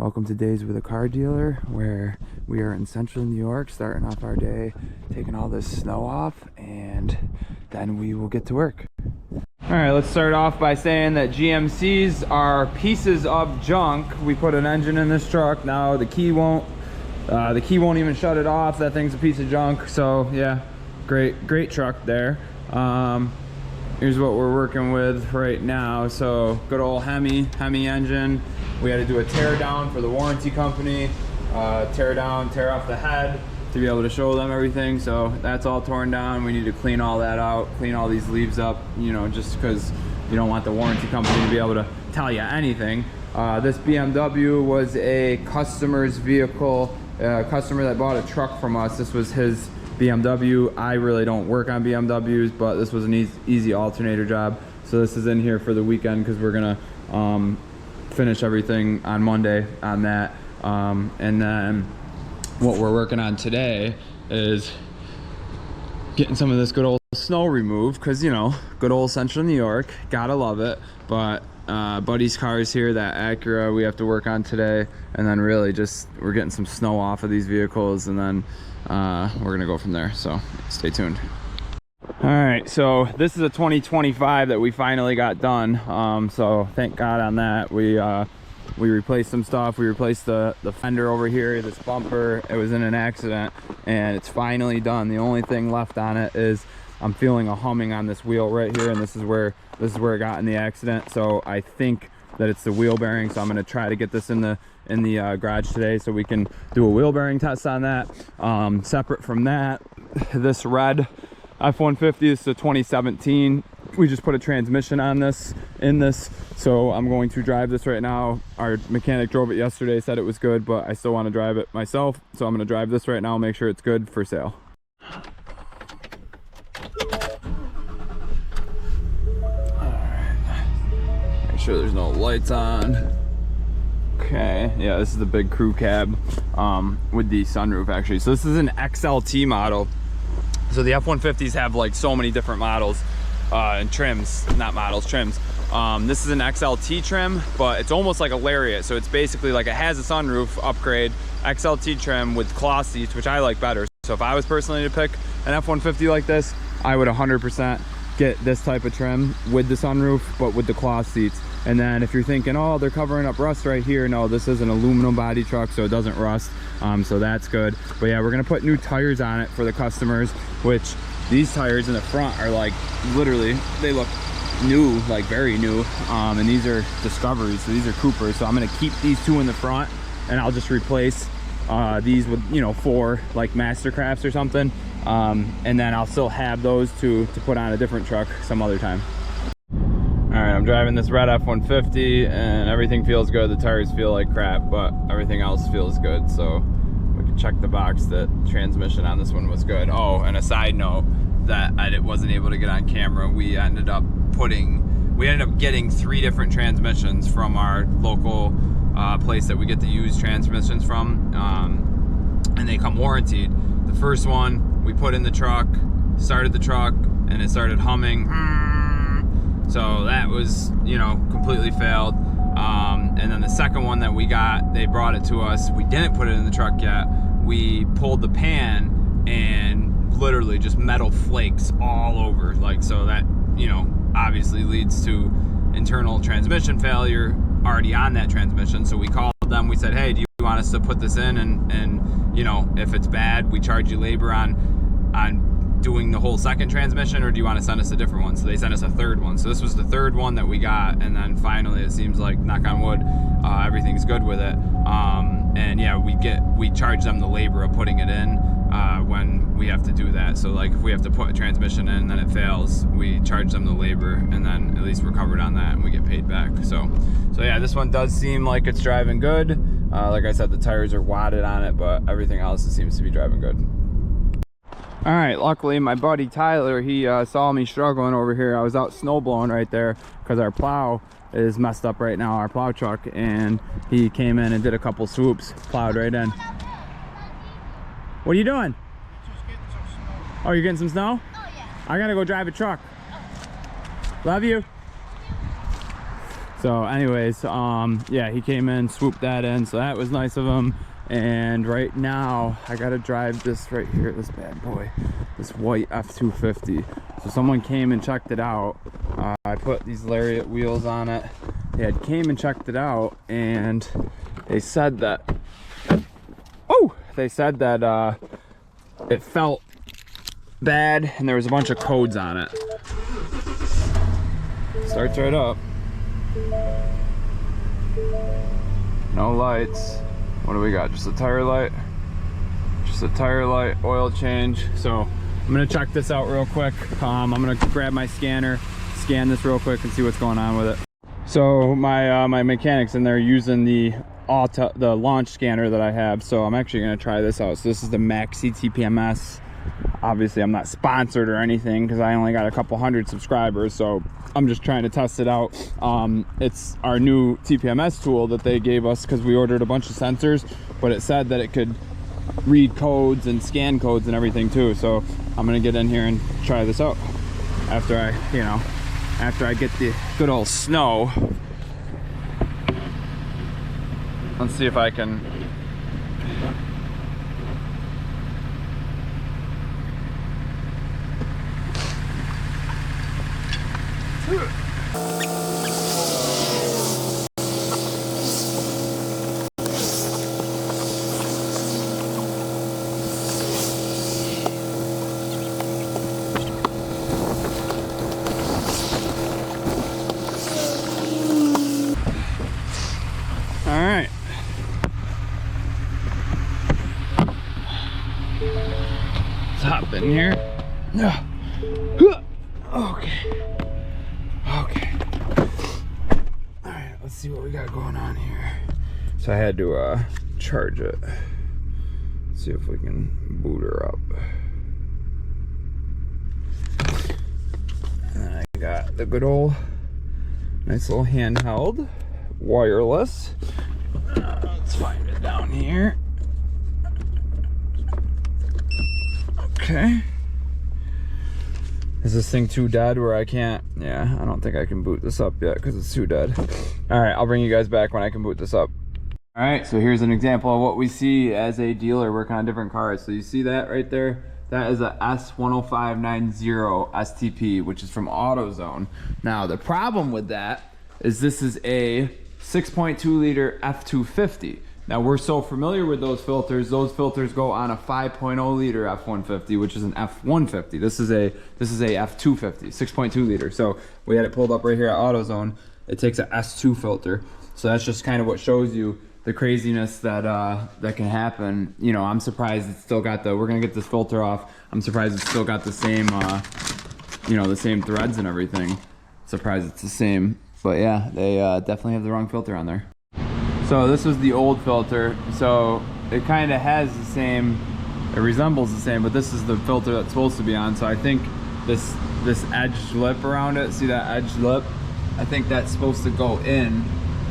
Welcome to Days with a Car Dealer, where we are in central New York, starting off our day, taking all this snow off, and then we will get to work. All right, let's start off by saying that GMCs are pieces of junk. We put an engine in this truck. Now the key won't even shut it off. That thing's a piece of junk. So yeah, great truck there. Here's what we're working with right now. So good old Hemi engine. We had to do a tear down for the warranty company, tear off the head to be able to show them everything. So that's all torn down. We need to clean all that out, clean all these leaves up, you know, just because you don't want the warranty company to be able to tell you anything. This BMW was a customer's vehicle, a customer that bought a truck from us. This was his BMW. I really don't work on BMWs, but this was an easy alternator job. So this is in here for the weekend because we're gonna finish everything on Monday on that. And then what we're working on today is getting some of this good old snow removed, because, you know, good old central New York, gotta love it. But Buddy's car is here, that Acura, we have to work on today. And then really just we're getting some snow off of these vehicles, and then we're gonna go from there. So stay tuned. All right, so this is a 2025 that we finally got done. So thank God on that. We replaced some stuff. We replaced the fender over here, this bumper. It was in an accident and it's finally done. The only thing left on it is I'm feeling a humming on this wheel right here, and this is where it got in the accident. So I think that it's the wheel bearing. So I'm going to try to get this in the garage today so we can do a wheel bearing test on that. Separate from that, this red F-150 is the 2017. We just put a transmission on this so I'm going to drive this right now. Our mechanic drove it yesterday, said it was good, but I still want to drive it myself, so I'm going to drive this right now, make sure it's good for sale. Alright, make sure there's no lights on. Okay, yeah, this is the big crew cab with the sunroof actually. So this is an XLT model. So the F-150s have like so many different models and trims, not models, trims. This is an XLT trim, but it's almost like a Lariat. So it's basically like it has a sunroof upgrade, XLT trim with cloth seats, which I like better. So if I was personally to pick an F-150 like this, I would 100% get this type of trim with the sunroof, but with the cloth seats. And then if you're thinking, oh, they're covering up rust right here, no, this is an aluminum body truck, so it doesn't rust. So that's good. But yeah, we're gonna put new tires on it for the customers, which these tires in the front are like, literally, they look new, like very new. And these are Discoveries, so these are Coopers. So I'm gonna keep these two in the front, and I'll just replace these with, you know, 4 like Mastercrafts or something. And then I'll still have those to put on a different truck some other time. All right, I'm driving this red F-150 and everything feels good. The tires feel like crap, but everything else feels good. So we can check the box that transmission on this one was good. Oh, and a side note that I wasn't able to get on camera, we ended up getting 3 different transmissions from our local place that we get the used transmissions from, and they come warranted. The first one we put in the truck, started the truck, and it started humming. So that was, you know, completely failed. And then the second one that we got, they brought it to us. We didn't put it in the truck yet. We pulled the pan and literally just metal flakes all over. Like, so that, you know, obviously leads to internal transmission failure already on that transmission. So we called them, we said, hey, do you want us to put this in? And you know, if it's bad, we charge you labor on doing the whole second transmission, or do you want to send us a different one? So they sent us a third one. So this was the third one that we got, and then finally it seems like, knock on wood, everything's good with it. And yeah, we charge them the labor of putting it in when we have to do that. So like if we have to put a transmission in and then it fails, we charge them the labor, and then at least we're covered on that and we get paid back. So yeah, this one does seem like it's driving good. Like I said, the tires are wadded on it, but everything else, it seems to be driving good. All right, luckily my buddy Tyler, he saw me struggling over here. I was out snow blowing right there because our plow is messed up right now, our plow truck, and he came in and did a couple swoops, plowed right in. What are you doing? Just getting some snow. Oh, you're getting some snow? Oh yeah. I gotta go drive a truck. Love you. So anyways, yeah, he came in, swooped that in, so that was nice of him. And right now I gotta drive this right here, this bad boy, this white F-250. So someone came and checked it out. I put these lariat wheels on it. They had came and checked it out, and they said that it felt bad and there was a bunch of codes on it. Starts right up. No lights. What do we got? Just a tire light. Just a tire light, oil change. So I'm gonna check this out real quick. I'm gonna grab my scanner, scan this real quick and see what's going on with it. So my my mechanics in there using the launch scanner that I have. So I'm actually gonna try this out. So this is the Maxi TPMS. Obviously I'm not sponsored or anything because I only got a couple hundred subscribers, so I'm just trying to test it out. It's our new TPMS tool that they gave us because we ordered a bunch of sensors, but it said that it could read codes and scan codes and everything too. So I'm gonna get in here and try this out after I get the good old snow. Let's see if I can. All right. Let's hop in here. Okay. Alright, let's see what we got going on here. So I had to charge it. Let's see if we can boot her up. And I got the good old nice little handheld wireless. Let's find it down here. Okay. Is this thing too dead where I can't? Yeah, I don't think I can boot this up yet because it's too dead. All right, I'll bring you guys back when I can boot this up. All right, so here's an example of what we see as a dealer working on different cars. So you see that right there? That is a S10590 STP, which is from AutoZone. Now, the problem with that is this is a 6.2 liter F-250. Now we're so familiar with those filters go on a 5.0 liter F-150, which is an F-150. This is a F-250, 6.2 liter. So we had it pulled up right here at AutoZone. It takes a S2 filter. So that's just kind of what shows you the craziness that that can happen. You know, I'm surprised it's still got the, we're gonna get this filter off. I'm surprised it's still got the same, you know, the same threads and everything. Surprised it's the same. But yeah, they definitely have the wrong filter on there. So this was the old filter, so it kind of has the same, it resembles the same, but this is the filter that's supposed to be on. So I think this edged lip around it, see that edged lip? I think that's supposed to go in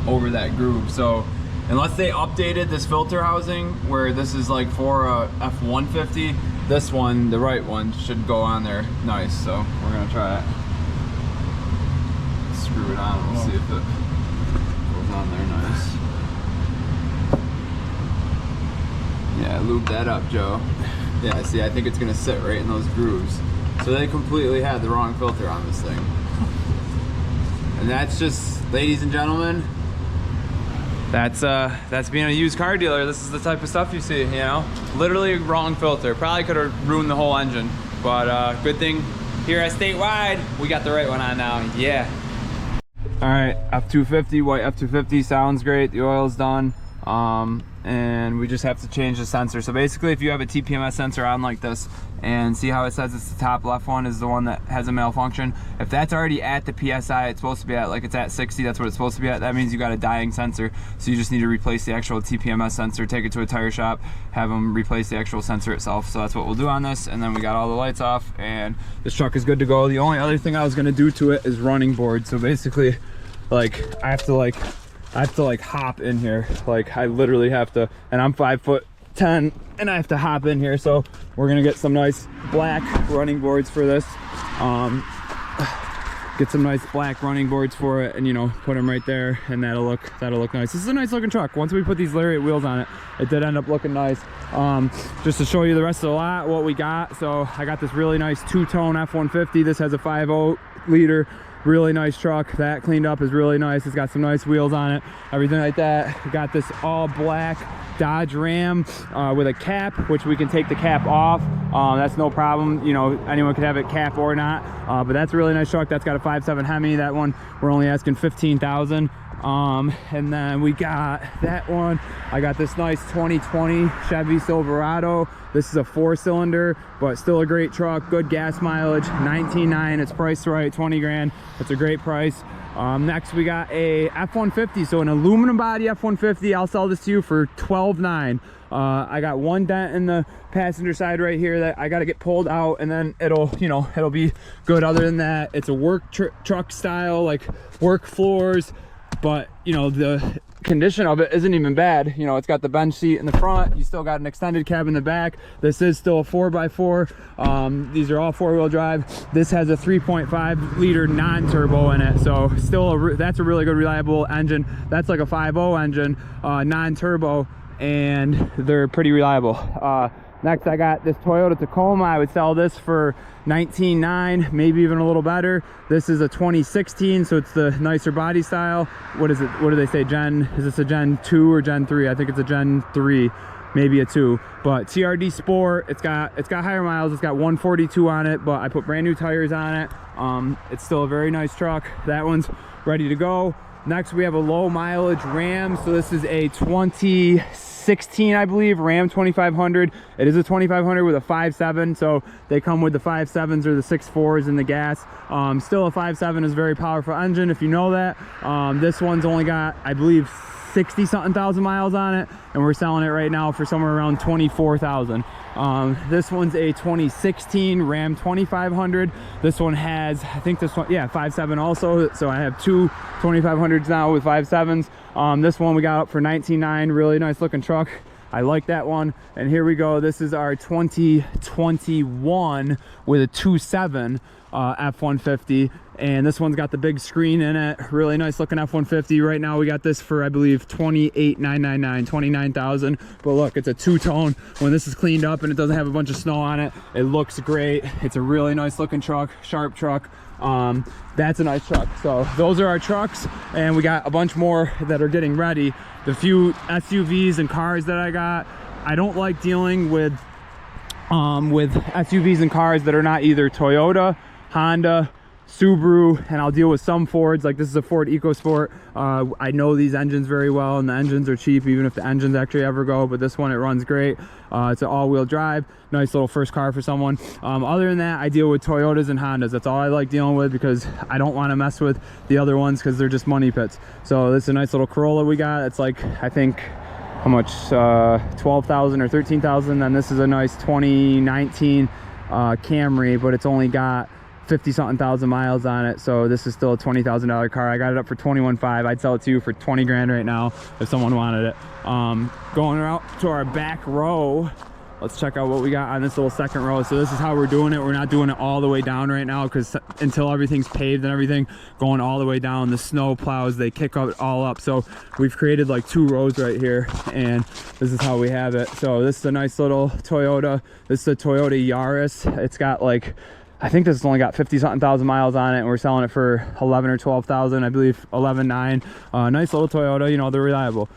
over that groove. So unless they updated this filter housing where this is like for a F-150, this one, the right one, should go on there nice. So we're gonna try it. Screw it on, we'll see if it goes on there nice. Yeah, lube that up, Joe. Yeah, see, I think it's gonna sit right in those grooves. So they completely had the wrong filter on this thing. And that's just, ladies and gentlemen, that's being a used car dealer. This is the type of stuff you see, you know? Literally wrong filter. Probably could have ruined the whole engine. But good thing here at Statewide, we got the right one on now, yeah. All right, F-250, white F-250, sounds great. The oil's done. And we just have to change the sensor. So basically, if you have a TPMS sensor on like this, and see how it says it's the top left one is the one that has a malfunction, if that's already at the PSI it's supposed to be at, like it's at 60, that's what it's supposed to be at, that means you got a dying sensor. So you just need to replace the actual TPMS sensor, take it to a tire shop, have them replace the actual sensor itself. So that's what we'll do on this, and then we got all the lights off, and this truck is good to go. The only other thing I was gonna do to it is running board. So basically, like, I have to hop in here. Like, I literally have to, and I'm 5'10", and I have to hop in here. So we're gonna get some nice black running boards for this. get some nice black running boards for it, and you know, put them right there, and that'll look nice. This is a nice looking truck. Once we put these lariat wheels on it, it did end up looking nice. Just to show you the rest of the lot, what we got. So I got this really nice two-tone F-150. This has a 5.0 liter, really nice truck. That cleaned up is really nice. It's got some nice wheels on it, everything like that. We got this all black Dodge Ram with a cap, which we can take the cap off. That's no problem. You know, anyone could have it cap or not. But that's a really nice truck. That's got a 5.7 Hemi. That one we're only asking $15,000. And then we got that one. I got this nice 2020 Chevy Silverado. This is a 4-cylinder, but still a great truck. Good gas mileage, 19.9. It's priced right, 20 grand. It's a great price. Next we got a F-150, so an aluminum body F-150. I'll sell this to you for $12,900. I got one dent in the passenger side right here that I got to get pulled out, and then it'll be good. Other than that, it's a work truck style, like work floors, but you know, the condition of it isn't even bad. You know, it's got the bench seat in the front. You still got an extended cab in the back. This is still a 4x4. These are all 4-wheel drive. This has a 3.5 liter non-turbo in it, so still that's a really good reliable engine. That's like a 5.0 engine, non-turbo, and they're pretty reliable. Next I got this Toyota Tacoma. I would sell this for $19,900, maybe even a little better. This is a 2016, so it's the nicer body style. What is it? What do they say? Is this a Gen 2 or Gen 3? I think it's a Gen 3, maybe a 2. But TRD Sport, it's got higher miles. It's got 142 on it, but I put brand new tires on it. It's still a very nice truck. That one's ready to go. Next we have a low mileage Ram. So this is a 2016, I believe, Ram 2500. It is a 2500 with a 5.7, so they come with the 5.7s or the 6.4s in the gas. Still a 5.7 is a very powerful engine, if you know that. This one's only got, I believe, 60 something thousand miles on it, and we're selling it right now for somewhere around 24,000. This one's a 2016 Ram 2500. This one has, I think this one, yeah, 5.7 also. So I have two 2500s now with 5.7s. This one we got up for $19,900. Really nice looking truck. I like that one. And here we go. This is our 2021 with a 2.7 F-150, and this one's got the big screen in it. Really nice looking F-150. Right now we got this for, I believe, $28,999, $29,000. But look, it's a two-tone. When this is cleaned up and it doesn't have a bunch of snow on it, it looks great. It's a really nice looking truck, sharp truck. That's a nice truck. So those are our trucks, and we got a bunch more that are getting ready. The few SUVs and cars that I got, I don't like dealing with SUVs and cars that are not either Toyota, Honda, Subaru, and I'll deal with some Fords. Like this is a Ford EcoSport. I know these engines very well, and the engines are cheap, even if the engines actually ever go, but this one, it runs great. It's an all-wheel drive, nice little first car for someone. Other than that, I deal with Toyotas and Hondas. That's all I like dealing with, because I don't want to mess with the other ones because they're just money pits. So this is a nice little Corolla we got. It's like, I think, how much, 12,000 or 13,000. Then this is a nice 2019 Camry, but it's only got 50 something thousand miles on it, so this is still a $20,000 car. I got it up for $21,500. I'd sell it to you for 20 grand right now if someone wanted it. Going out to our back row, let's check out what we got on this little second row. So this is how we're doing it. We're not doing it all the way down right now, because until everything's paved and everything, going all the way down, the snow plows, they kick it all up. So we've created like 2 rows right here, and this is how we have it. So this is a nice little Toyota. This is a Toyota Yaris. It's got like, I think this has only got 50 something thousand miles on it, and we're selling it for 11 or 12,000, I believe 11,900. Nice little Toyota, you know, they're reliable.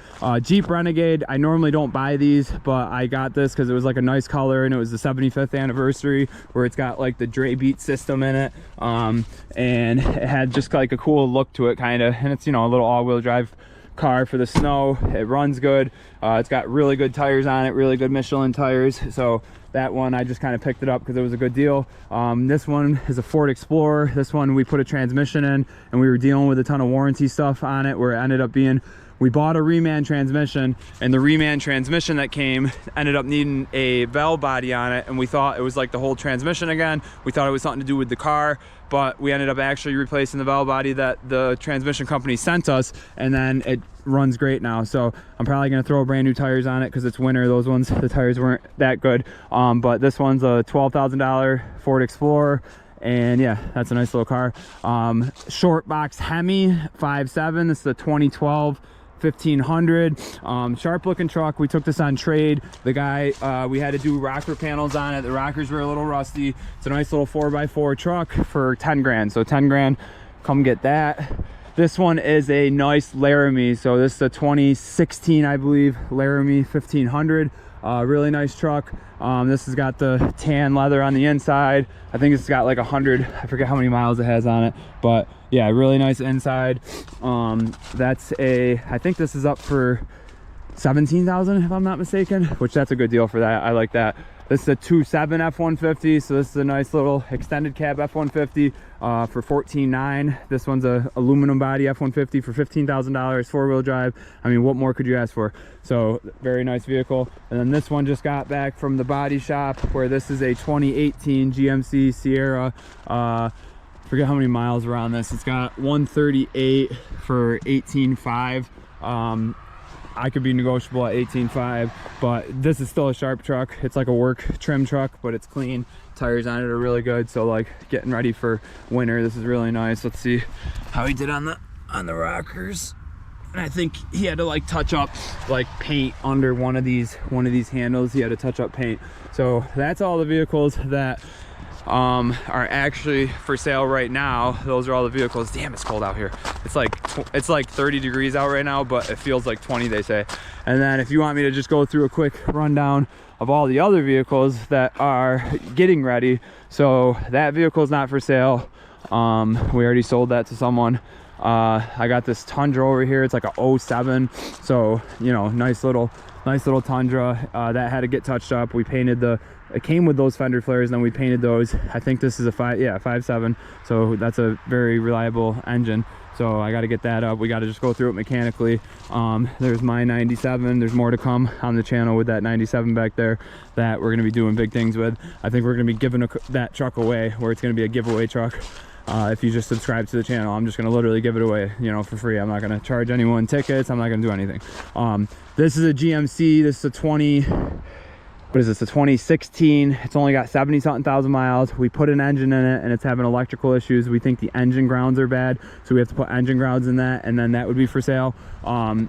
Jeep Renegade, I normally don't buy these, but I got this because it was like a nice color, and it was the 75th anniversary, where it's got like the Dre Beat system in it, and it had just like a cool look to it, kind of, and it's, you know, a little all-wheel drive car for the snow. It runs good. It's got really good tires on it, really good Michelin tires. So that one, I just kind of picked it up because it was a good deal. This one is a Ford Explorer. This one we put a transmission in, and we were dealing with a ton of warranty stuff on it, where it ended up being, we bought a reman transmission, and the reman transmission that came ended up needing a valve body on it, and we thought it was like the whole transmission again. We thought it was something to do with the car, but we ended up actually replacing the valve body that the transmission company sent us, and then it runs great now. So I'm probably going to throw brand new tires on it because it's winter. Those ones, the tires weren't that good. But this one's a $12,000 Ford Explorer, And yeah, that's a nice little car. Short box Hemi 5.7. This is a 2012 1500. Sharp looking truck. We took this on trade. The guy, we had to do rocker panels on it. The rockers were a little rusty. It's a nice little 4x4 truck for 10 grand. So 10 grand, come get that. This one is a nice Laramie. So this is a 2016, I believe, Laramie 1500. Really nice truck. This has got the tan leather on the inside. I think it's got like 100, I forget how many miles it has on it, but yeah, really nice inside. That's a, I think this is up for 17,000 if I'm not mistaken, which that's a good deal for that. I like that. This is a 2.7 F-150, so this is a nice little extended cab F-150 for $14,900. This one's a aluminum body F-150 for $15,000, four-wheel drive. I mean, what more could you ask for? So very nice vehicle. And then this one just got back from the body shop, where this is a 2018 GMC Sierra. Forget how many miles were on this. It's got 138 for $18,500. I could be negotiable at $18,500, but this is still a sharp truck. It's like a work trim truck, but it's clean. Tires on it are really good, so like getting ready for winter, this is really nice. Let's see how he did on the rockers. And I think he had to like touch up like paint under one of these handles. He had to touch up paint. So that's all the vehicles that are actually for sale right now. Those are all the vehicles. Damn, it's cold out here. It's like 30 degrees out right now, but it feels like 20, they say. And then if you want me to just go through a quick rundown of all the other vehicles that are getting ready. So that vehicle is not for sale. We already sold that to someone. I got this Tundra over here. It's like a 07, so you know, nice little Tundra. That had to get touched up. We painted it came with those fender flares, and then we painted those. I think this is a 5.7, so that's a very reliable engine. So I got to get that up. We got to just go through it mechanically. There's my 97. There's more to come on the channel with that 97 back there that we're going to be doing big things with. I think we're going to be giving that truck away, where it's going to be a giveaway truck. If you just subscribe to the channel, I'm just going to literally give it away, you know, for free. I'm not going to charge anyone tickets. I'm not going to do anything. This is a GMC. This is a 2016. It's only got 70 something thousand miles. We put an engine in it and it's having electrical issues. We think the engine grounds are bad, so we have to put engine grounds in that, and then that would be for sale.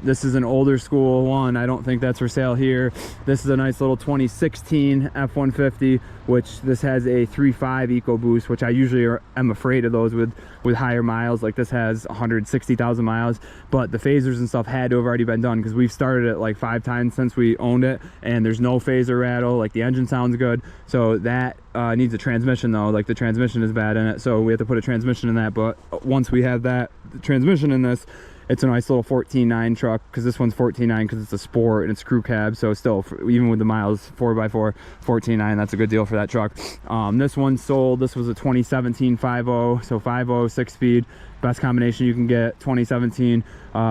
This is an older school one. I don't think that's for sale here. This is a nice little 2016 F-150, which this has a 3.5 EcoBoost, which I usually am afraid of those with higher miles. Like this has 160,000 miles, but the phasers and stuff had to have already been done, because we've started it like 5 times since we owned it, and there's no phaser rattle. Like the engine sounds good. So that needs a transmission though. Like the transmission is bad in it, so we have to put a transmission in that. But once we have that transmission in this, it's a nice little 14.9 truck, because this one's 14.9 because it's a sport and it's crew cab. So still, even with the miles, 4x4, 14.9, that's a good deal for that truck. This one sold. This was a 2017 5.0, so 5.0 6-speed, best combination you can get. 2017.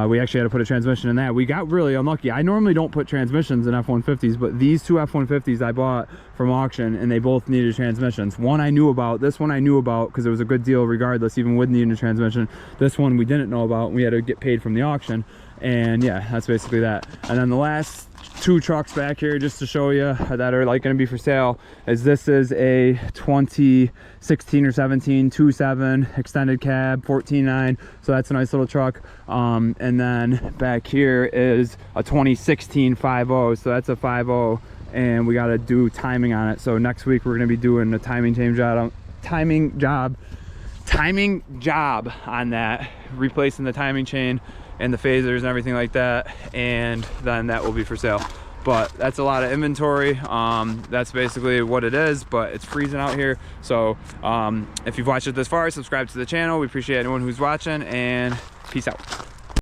We actually had to put a transmission in that. We got really unlucky. I normally don't put transmissions in F-150s, but these two F-150s I bought from auction, and they both needed transmissions. One I knew about. This one I knew about because it was a good deal regardless, even with needing a transmission. This one we didn't know about, and we had to get paid from the auction. And yeah, that's basically that. And then the last two trucks back here, just to show you, that are like going to be for sale, is this is a 2016 or 17 2.7 extended cab 14.9, so that's a nice little truck. And then back here is a 2016 5.0, so that's a 5.0, and we got to do timing on it. So next week we're going to be doing a timing job on that, replacing the timing chain and the phasers and everything like that, and then that will be for sale. But that's a lot of inventory. That's basically what it is, but it's freezing out here. So if you've watched it this far, subscribe to the channel. We appreciate anyone who's watching, and peace out.